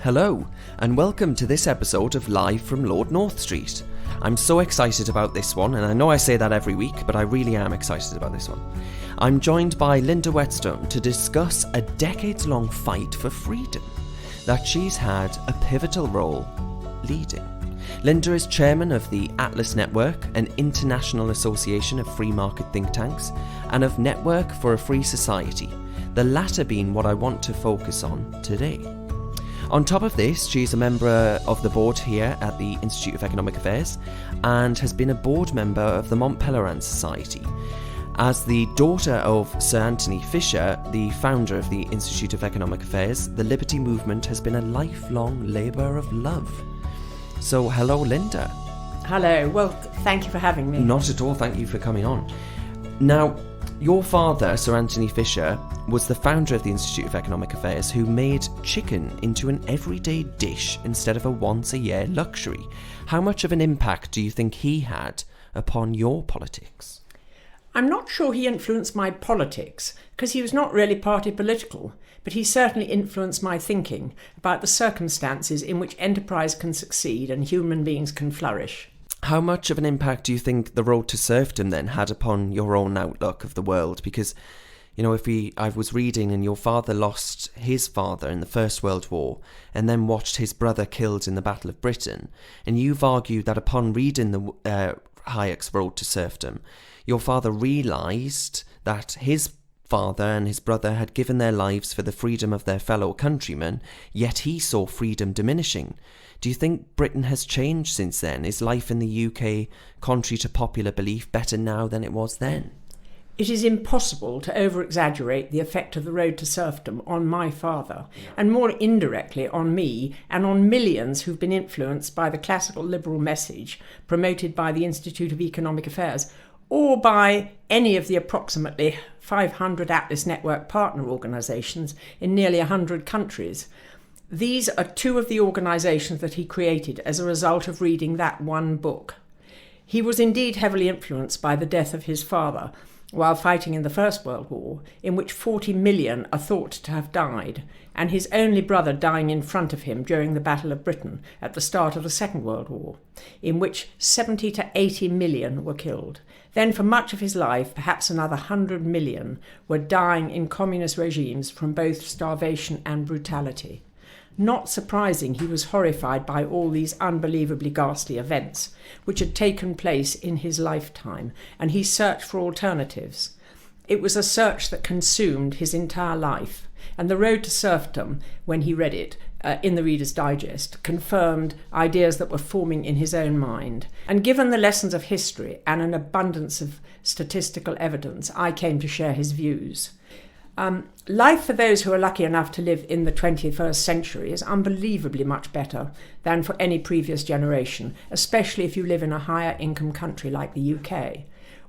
Hello, and welcome to this episode of Live from Lord North Street. I'm so excited about this one, and I know I say that every week, but I really am excited about this one. I'm joined by Linda Whetstone to discuss a decades-long fight for freedom that she's had a pivotal role leading. Linda is chairman of the Atlas Network, an international association of free market think tanks, and of Network for a Free Society, the latter being what I want to focus on today. On top of this, she's a member of the board here at the Institute of Economic Affairs and has been a board member of the Mont Pelerin Society. As the daughter of Sir Anthony Fisher, the founder of the Institute of Economic Affairs, the Liberty Movement has been a lifelong labour of love. So, hello, Linda. Hello. Well, thank you for having me. Not at all. Thank you for coming on. Now, your father, Sir Anthony Fisher, was the founder of the Institute of Economic Affairs who made chicken into an everyday dish instead of a once-a-year luxury. How much of an impact do you think he had upon your politics? I'm not sure he influenced my politics, because he was not really party political, but he certainly influenced my thinking about the circumstances in which enterprise can succeed and human beings can flourish. How much of an impact do you think the road to serfdom then had upon your own outlook of the world? Because, you know, I was reading and your father lost his father in the First World War and then watched his brother killed in the Battle of Britain. And you've argued that upon reading the Hayek's Road to Serfdom, your father realised that his father and his brother had given their lives for the freedom of their fellow countrymen, yet he saw freedom diminishing. Do you think Britain has changed since then? Is life in the UK, contrary to popular belief, better now than it was then? It is impossible to over-exaggerate the effect of the road to serfdom on my father, and more indirectly on me and on millions who've been influenced by the classical liberal message promoted by the Institute of Economic Affairs, or by any of the approximately 500 Atlas Network partner organisations in nearly 100 countries. These are two of the organisations that he created as a result of reading that one book. He was indeed heavily influenced by the death of his father while fighting in the First World War, in which 40 million are thought to have died, and his only brother dying in front of him during the Battle of Britain at the start of the Second World War, in which 70 to 80 million were killed. Then for much of his life, perhaps another 100 million were dying in communist regimes from both starvation and brutality. Not surprising, he was horrified by all these unbelievably ghastly events which had taken place in his lifetime, and he searched for alternatives. It was a search that consumed his entire life, and The Road to Serfdom, when he read it in the Reader's Digest, confirmed ideas that were forming in his own mind. And given the lessons of history and an abundance of statistical evidence, I came to share his views. Life for those who are lucky enough to live in the 21st century is unbelievably much better than for any previous generation, especially if you live in a higher income country like the UK.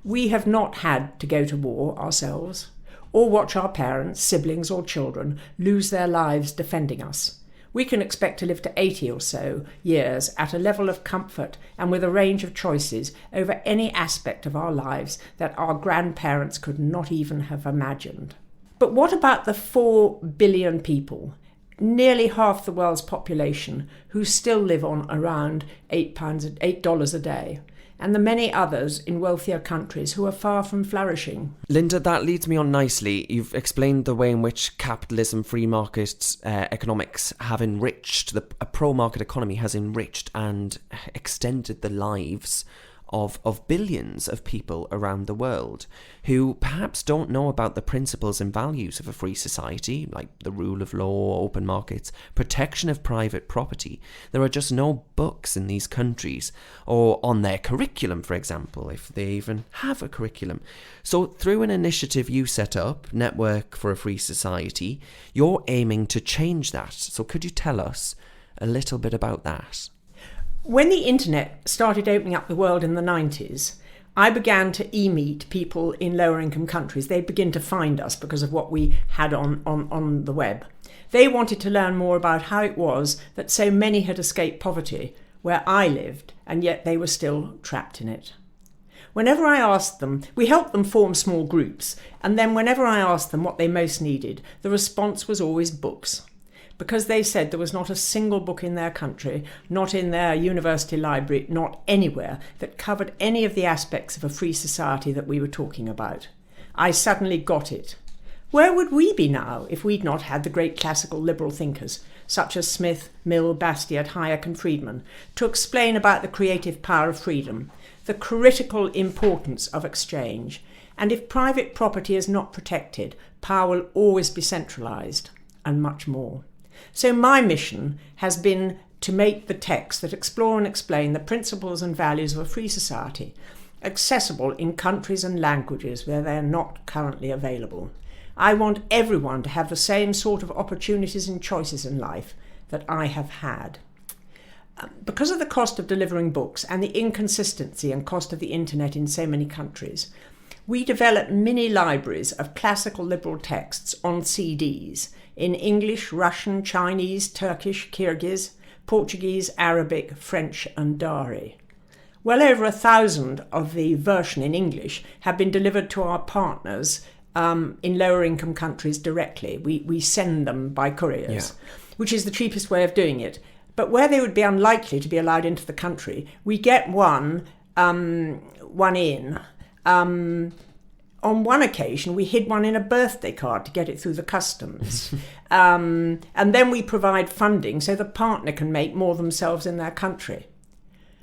We have not had to go to war ourselves, or watch our parents, siblings or children lose their lives defending us. We can expect to live to 80 or so years at a level of comfort and with a range of choices over any aspect of our lives that our grandparents could not even have imagined. But what about the 4 billion people, nearly half the world's population, who still live on around $8 a day, and the many others in wealthier countries who are far from flourishing? Linda, that leads me on nicely. You've explained the way in which capitalism, free market economics have enriched, a pro-market economy has enriched and extended the lives of billions of people around the world who perhaps don't know about the principles and values of a free society, like the rule of law, open markets, protection of private property. There are just no books in these countries, or on their curriculum, for example, if they even have a curriculum. So through an initiative you set up, Network for a Free Society, you're aiming to change that. So could you tell us a little bit about that? When the internet started opening up the world in the 90s, I began to e-meet people in lower income countries. They'd begin to find us because of what we had on the web. They wanted to learn more about how it was that so many had escaped poverty where I lived, and yet they were still trapped in it. Whenever I asked them, we helped them form small groups, and then whenever I asked them what they most needed, the response was always books. because they said there was not a single book in their country, not in their university library, not anywhere, that covered any of the aspects of a free society that we were talking about. I suddenly got it. Where would we be now if we'd not had the great classical liberal thinkers, such as Smith, Mill, Bastiat, Hayek and Friedman, to explain about the creative power of freedom, the critical importance of exchange, and if private property is not protected, power will always be centralised, and much more. So my mission has been to make the texts that explore and explain the principles and values of a free society accessible in countries and languages where they are not currently available. I want everyone to have the same sort of opportunities and choices in life that I have had. Because of the cost of delivering books and the inconsistency and cost of the internet in so many countries, we developed mini libraries of classical liberal texts on CDs in English, Russian, Chinese, Turkish, Kyrgyz, Portuguese, Arabic, French and Dari. Well over 1,000 of the version in English have been delivered to our partners in lower income countries directly. We send them by couriers, which is the cheapest way of doing it. But where they would be unlikely to be allowed into the country, we get one in. On one occasion, we hid one in a birthday card to get it through the customs. And then we provide funding so the partner can make more themselves in their country.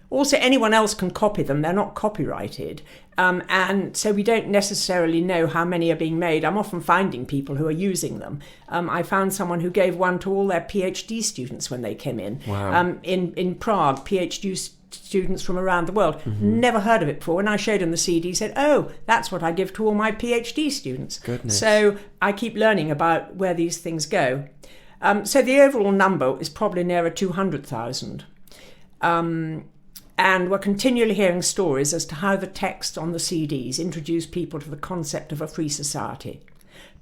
Also, anyone else can copy them. They're not copyrighted. And so we don't necessarily know how many are being made. I'm often finding people who are using them. I found someone who gave one to all their PhD students when they came in. Wow. In Prague, PhD students from around the world. Never heard of it before. When I showed them the CD, he said, "Oh, that's what I give to all my PhD students." Goodness. So I keep learning about where these things go. So the overall number is probably nearer 200,000. And we're continually hearing stories as to how the text on the CDs introduce people to the concept of a free society.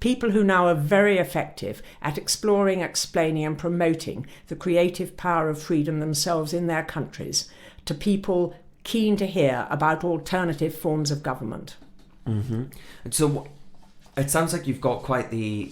People who now are very effective at exploring, explaining and promoting the creative power of freedom themselves in their countries to people keen to hear about alternative forms of government. Mm-hmm. So it sounds like you've got quite the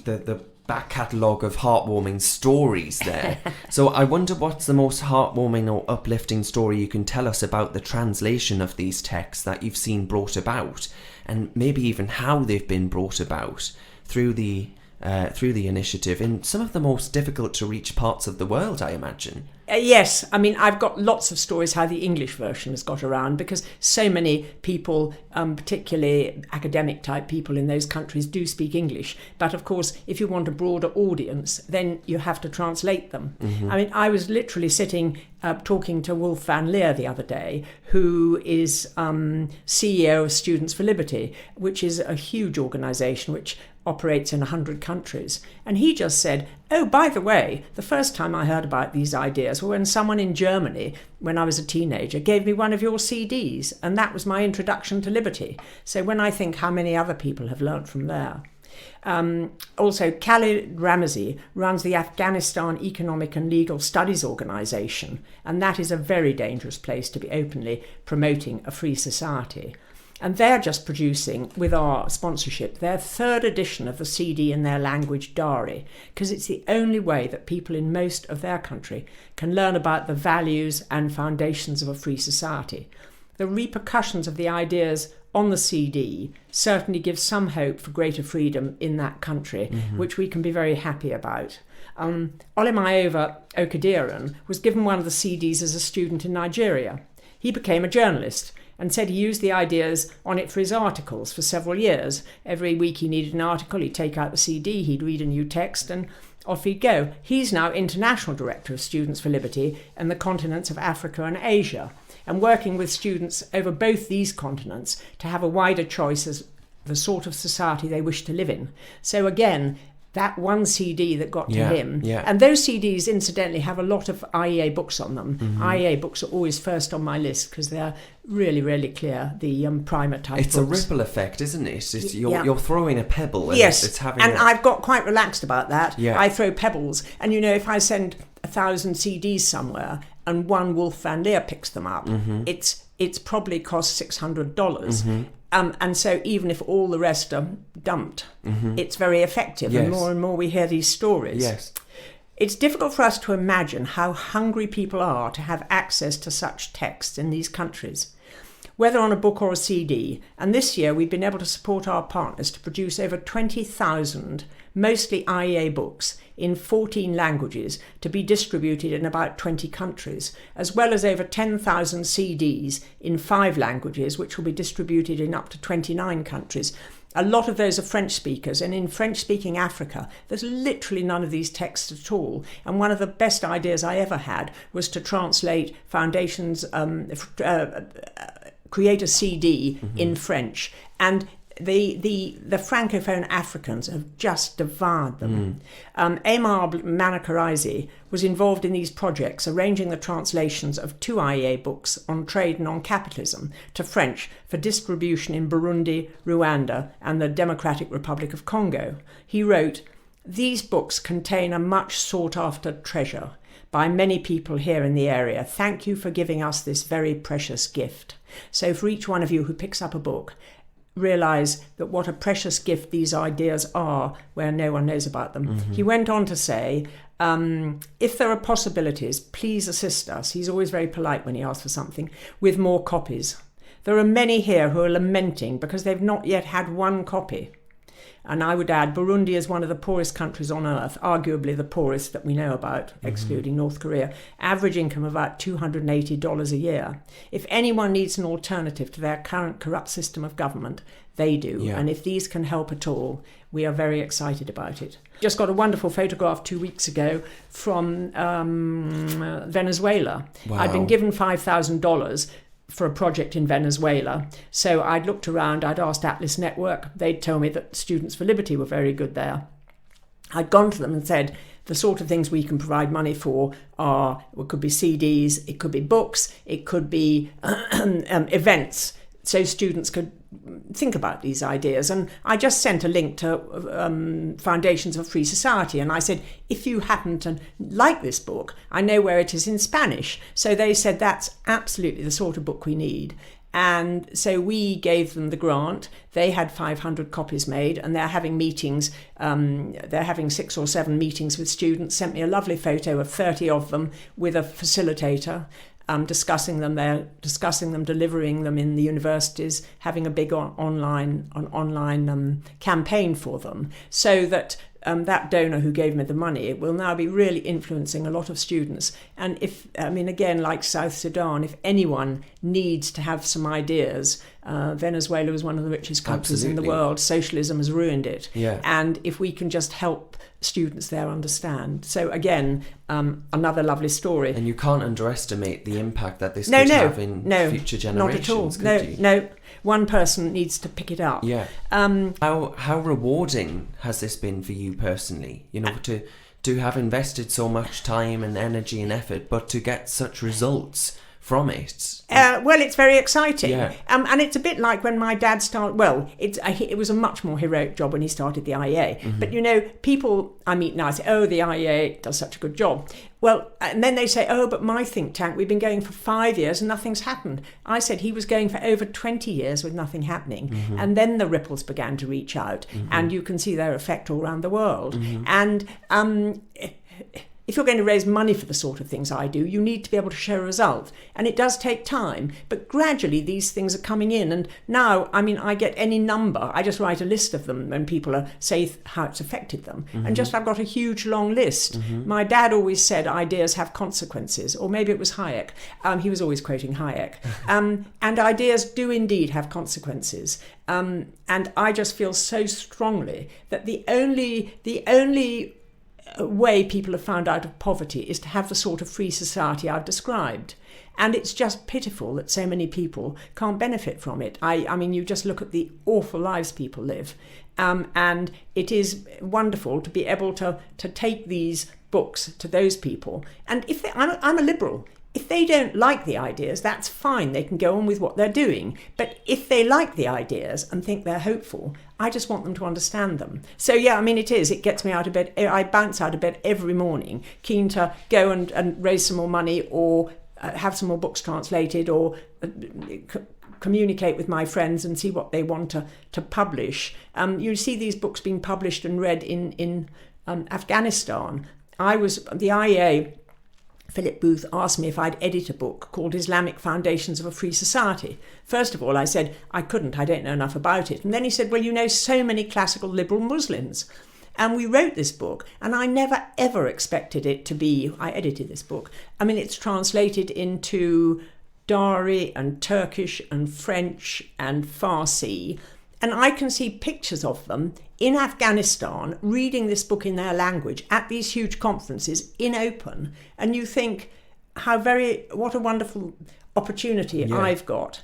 back catalogue of heartwarming stories there. So I wonder what's the most heartwarming or uplifting story you can tell us about the translation of these texts that you've seen brought about, and maybe even how they've been brought about through the initiative in some of the most difficult to reach parts of the world, I imagine. Yes, I mean, I've got lots of stories how the English version has got around, because so many people, particularly academic type people in those countries, do speak English. But of course, if you want a broader audience, then you have to translate them. Mm-hmm. I mean, I was literally sitting talking to Wolf van Leer the other day, who is CEO of Students for Liberty, which is a huge organisation which operates in 100 countries. And he just said, "Oh, by the way, the first time I heard about these ideas were when someone in Germany, when I was a teenager, gave me one of your CDs, and that was my introduction to liberty." So when I think how many other people have learnt from there. Also, Khalid Ramzi runs the Afghanistan Economic and Legal Studies Organisation, and that is a very dangerous place to be openly promoting a free society. And they're just producing, with our sponsorship, their third edition of the CD in their language, Dari, because it's the only way that people in most of their country can learn about the values and foundations of a free society. The repercussions of the ideas on the CD certainly give some hope for greater freedom in that country, which we can be very happy about. Olemayowa Okadiran was given one of the CDs as a student in Nigeria. He became a journalist and said he used the ideas on it for his articles for several years. Every week he needed an article, he'd take out the CD, he'd read a new text, and off he'd go. He's now International Director of Students for Liberty in the continents of Africa and Asia, and working with students over both these continents to have a wider choice as the sort of society they wish to live in. So again, that one CD that got to him. Yeah. And those CDs, incidentally, have a lot of IEA books on them. Mm-hmm. IEA books are always first on my list because they're really, really clear, the primer type It's books. A ripple effect, isn't it? You're throwing a pebble. And yes, it's having I've got quite relaxed about that. Yeah. I throw pebbles. And, if I send 1,000 CDs somewhere and one Wolf van Leer picks them up, it's probably cost $600. Mm-hmm. And so even if all the rest are dumped, it's very effective. Yes. And more we hear these stories. Yes. It's difficult for us to imagine how hungry people are to have access to such texts in these countries, whether on a book or a CD. And this year we've been able to support our partners to produce over 20,000, mostly IEA books, in 14 languages to be distributed in about 20 countries, as well as over 10,000 CDs in 5 languages, which will be distributed in up to 29 countries. A lot of those are French speakers, and in French-speaking Africa, there's literally none of these texts at all. And one of the best ideas I ever had was to translate Foundation's create a CD in French. And the Francophone Africans have just devoured them. Aimar Manakaraisi was involved in these projects, arranging the translations of 2 IEA books on trade and on capitalism to French for distribution in Burundi, Rwanda, and the Democratic Republic of Congo. He wrote, "These books contain a much sought-after treasure by many people here in the area. Thank you for giving us this very precious gift." So for each one of you who picks up a book, realise that what a precious gift these ideas are where no one knows about them. He went on to say, if there are possibilities, please assist us. He's always very polite when he asks for something, with more copies. There are many here who are lamenting because they've not yet had one copy. And I would add, Burundi is one of the poorest countries on earth, arguably the poorest that we know about, excluding North Korea. Average income of about $280 a year. If anyone needs an alternative to their current corrupt system of government, they do. Yeah. And if these can help at all, we are very excited about it. Just got a wonderful photograph 2 weeks ago from Venezuela. Wow. I'd been given $5,000 for a project in Venezuela. So I'd looked around, I'd asked Atlas Network, they'd told me that Students for Liberty were very good there. I'd gone to them and said, the sort of things we can provide money for are, it could be CDs, it could be books, it could be events, so students could think about these ideas. And I just sent a link to Foundations of Free Society, and I said, if you happen to like this book, I know where it is in Spanish. So they said, that's absolutely the sort of book we need. And so we gave them the grant. They had 500 copies made, and they're having meetings. They're having 6 or 7 meetings with students. Sent me a lovely photo of 30 of them with a facilitator. Discussing them, delivering them in the universities, having a big online campaign for them, so that that donor who gave me the money will now be really influencing a lot of students. And again, like South Sudan, if anyone needs to have some ideas, Venezuela is one of the richest countries in the world. Socialism has ruined it. Yeah. And if we can just help students there understand. So again, another lovely story. And you can't underestimate the impact that this could have in future generations. Not at all. No. One person needs to pick it up. Yeah. How rewarding has this been for you personally? You know, to have invested so much time and energy and effort, but to get such results from it. Well, it's very exciting. Yeah. And it's a bit like when my dad started, it was a much more heroic job when he started the IEA. Mm-hmm. But, you know, people I meet now say, oh, the IEA does such a good job. Well, and then they say, oh, but my think tank, we've been going for 5 years and nothing's happened. I said he was going for over 20 years with nothing happening. Mm-hmm. And then the ripples began to reach out, and you can see their effect all around the world. Mm-hmm. And if you're going to raise money for the sort of things I do, you need to be able to show a result. And it does take time, but gradually these things are coming in. And now, I get any number. I just write a list of them when people say how it's affected them. Mm-hmm. And I've got a huge long list. Mm-hmm. My dad always said ideas have consequences, or maybe it was Hayek. He was always quoting Hayek. And ideas do indeed have consequences. And I just feel so strongly that the only way people have found out of poverty is to have the sort of free society I've described. And it's just pitiful that so many people can't benefit from it. You just look at the awful lives people live. And it is wonderful to be able to take these books to those people. And I'm a liberal. If they don't like the ideas, that's fine. They can go on with what they're doing. But if they like the ideas and think they're hopeful, I just want them to understand them. So, it gets me out of bed. I bounce out of bed every morning, keen to go and raise some more money, or have some more books translated, or communicate with my friends and see what they want to publish. You see these books being published and read in Afghanistan. the IEA, Philip Booth asked me if I'd edit a book called Islamic Foundations of a Free Society. First of all, I said I couldn't, I don't know enough about it. And then he said, well, you know so many classical liberal Muslims. And we wrote this book, and I never ever expected it to be, I edited this book. I mean, it's translated into Dari and Turkish and French and Farsi. And I can see pictures of them in Afghanistan reading this book in their language at these huge conferences in open. And you think, what a wonderful opportunity I've got.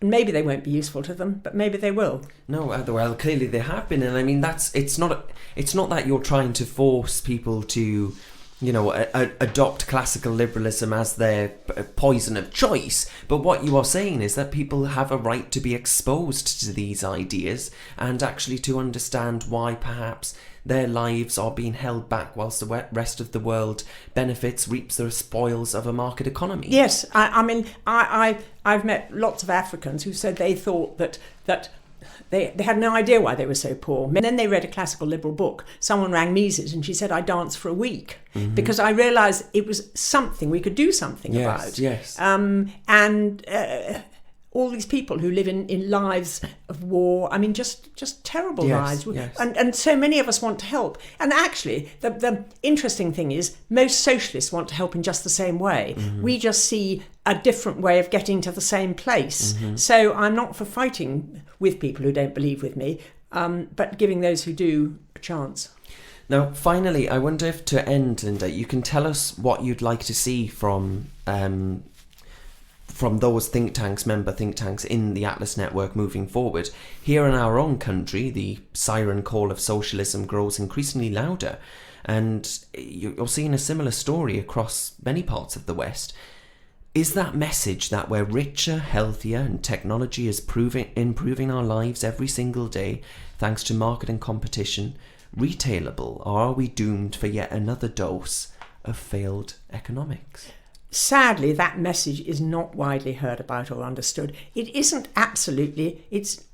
Maybe they won't be useful to them, but maybe they will. No, well, clearly they have been. And I mean, it's not that you're trying to force people to, adopt classical liberalism as their poison of choice. But what you are saying is that people have a right to be exposed to these ideas and actually to understand why perhaps their lives are being held back whilst the rest of the world reaps the spoils of a market economy. Yes, I've met lots of Africans who said they thought that they had no idea why they were so poor. And then they read a classical liberal book. Someone rang Mises and she said, I danced for a week. Mm-hmm. Because I realised it was something we could do something about. Yes. All these people who live in lives of war, I mean, just terrible lives. Yes. And so many of us want to help. And actually, the interesting thing is most socialists want to help in just the same way. Mm-hmm. We just see a different way of getting to the same place. Mm-hmm. So I'm not for fighting with people who don't believe with me, but giving those who do a chance. Now, finally, I wonder if to end, Linda, you can tell us what you'd like to see from those member think tanks in the Atlas Network moving forward. Here in our own country, the siren call of socialism grows increasingly louder, and you're seeing a similar story across many parts of the West. Is that message that we're richer, healthier, and technology is improving our lives every single day thanks to market and competition retailable, or are we doomed for yet another dose of failed economics? Sadly, that message is not widely heard about or understood. It isn't absolutely, it's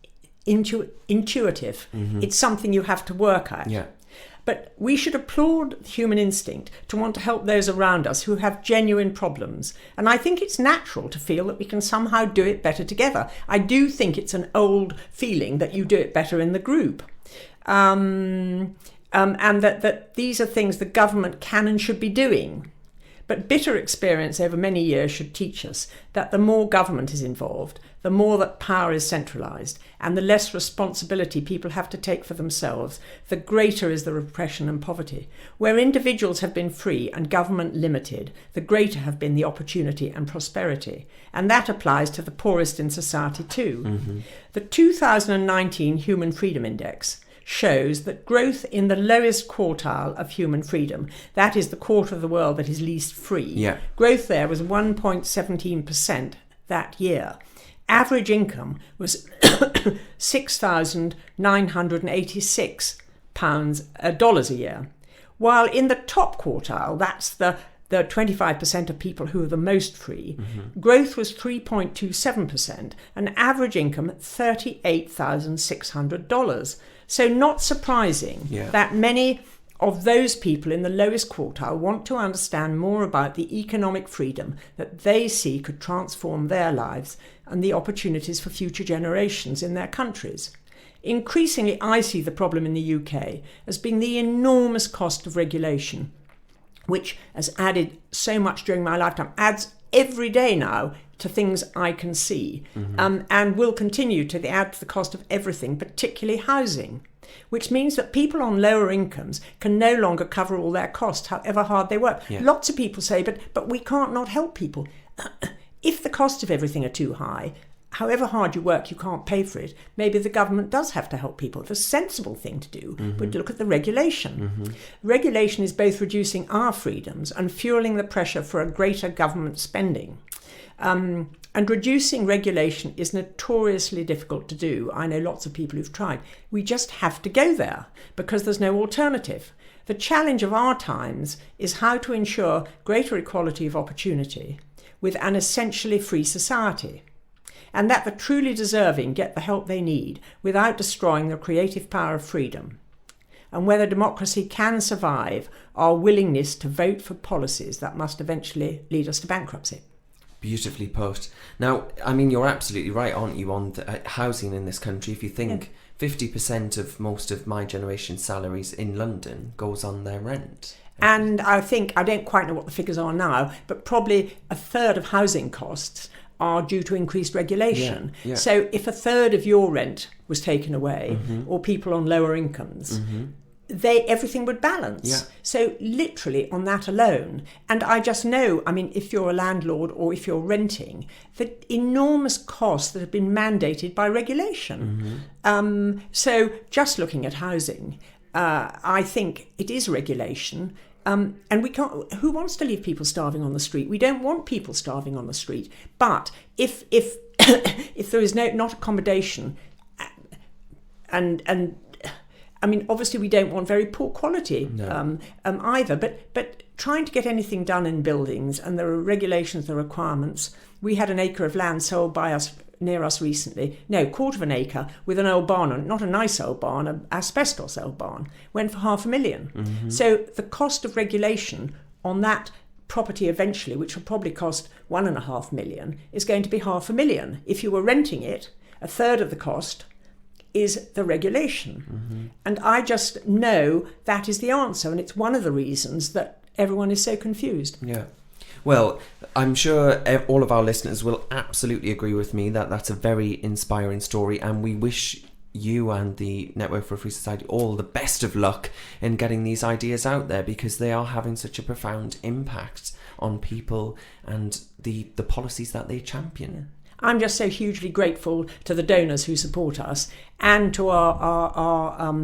intuitive. Mm-hmm. It's something you have to work at. Yeah. But we should applaud human instinct to want to help those around us who have genuine problems. And I think it's natural to feel that we can somehow do it better together. I do think it's an old feeling that you do it better in the group. And that these are things the government can and should be doing. But bitter experience over many years should teach us that the more government is involved, the more that power is centralised, and the less responsibility people have to take for themselves, the greater is the repression and poverty. Where individuals have been free and government limited, the greater have been the opportunity and prosperity. And that applies to the poorest in society too. Mm-hmm. The 2019 Human Freedom Index shows that growth in the lowest quartile of human freedom, that is the quarter of the world that is least free, growth there was 1.17% that year. Average income was $6,986 a year, while in the top quartile, that's the 25% of people who are the most free, mm-hmm. growth was 3.27%, and average income $38,600. So not surprising that many of those people in the lowest quartile want to understand more about the economic freedom that they see could transform their lives and the opportunities for future generations in their countries. Increasingly, I see the problem in the UK as being the enormous cost of regulation, which has added so much during my lifetime, adds every day now to things I can see, mm-hmm. And will continue to add to the cost of everything, particularly housing, which means that people on lower incomes can no longer cover all their costs, however hard they work. Yeah. Lots of people say, but we can't not help people. If the cost of everything are too high, however hard you work, you can't pay for it. Maybe the government does have to help people. The sensible thing to do mm-hmm. would look at the regulation. Mm-hmm. Regulation is both reducing our freedoms and fueling the pressure for a greater government spending. And reducing regulation is notoriously difficult to do. I know lots of people who've tried. We just have to go there because there's no alternative. The challenge of our times is how to ensure greater equality of opportunity with an essentially free society, and that the truly deserving get the help they need without destroying the creative power of freedom. and whether democracy can survive our willingness to vote for policies that must eventually lead us to bankruptcy. Beautifully put. Now, I mean, you're absolutely right, aren't you, on the, housing in this country? If you think 50% of most of my generation's salaries in London goes on their rent. And I think, I don't quite know what the figures are now, but probably a third of housing costs are due to increased regulation. So if a third of your rent was taken away, or people on lower incomes, everything would balance. So literally on that alone. And I just know, I mean, if you're a landlord or if you're renting, the enormous costs that have been mandated by regulation. So just looking at housing, I think it is regulation. And we can't. Who wants to leave people starving on the street? We don't want people starving on the street. But if if there is not accommodation, and I mean, obviously we don't want very poor quality either. But trying to get anything done in buildings, and there are regulations, there are requirements. We had an acre of land sold by us near us recently, quarter of an acre, with an old barn, and not a nice old barn, an asbestos old barn, went for $500,000. So the cost of regulation on that property eventually, which will probably cost $1.5 million, is going to be $500,000. If you were renting it, a third of the cost is the regulation. And I just know that is the answer, and it's one of the reasons that everyone is so confused. Well, I'm sure all of our listeners will absolutely agree with me that that's a very inspiring story, and we wish you and the Network for a Free Society all the best of luck in getting these ideas out there, because they are having such a profound impact on people and the policies that they champion. I'm just so hugely grateful to the donors who support us, and to our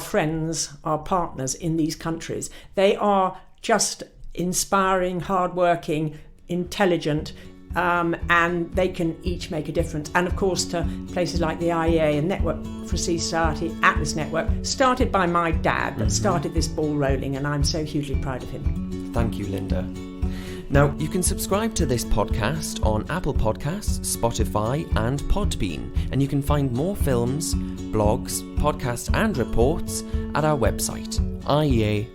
friends, our partners in these countries. They are just inspiring, hardworking, intelligent, and they can each make a difference. And of course to places like the IEA and Network for a Free Society, Atlas Network, started by my dad, that started this ball rolling, and I'm so hugely proud of him. Thank you, Linda. Now, you can subscribe to this podcast on Apple Podcasts, Spotify and Podbean, and you can find more films, blogs, podcasts and reports at our website, iea.org.uk.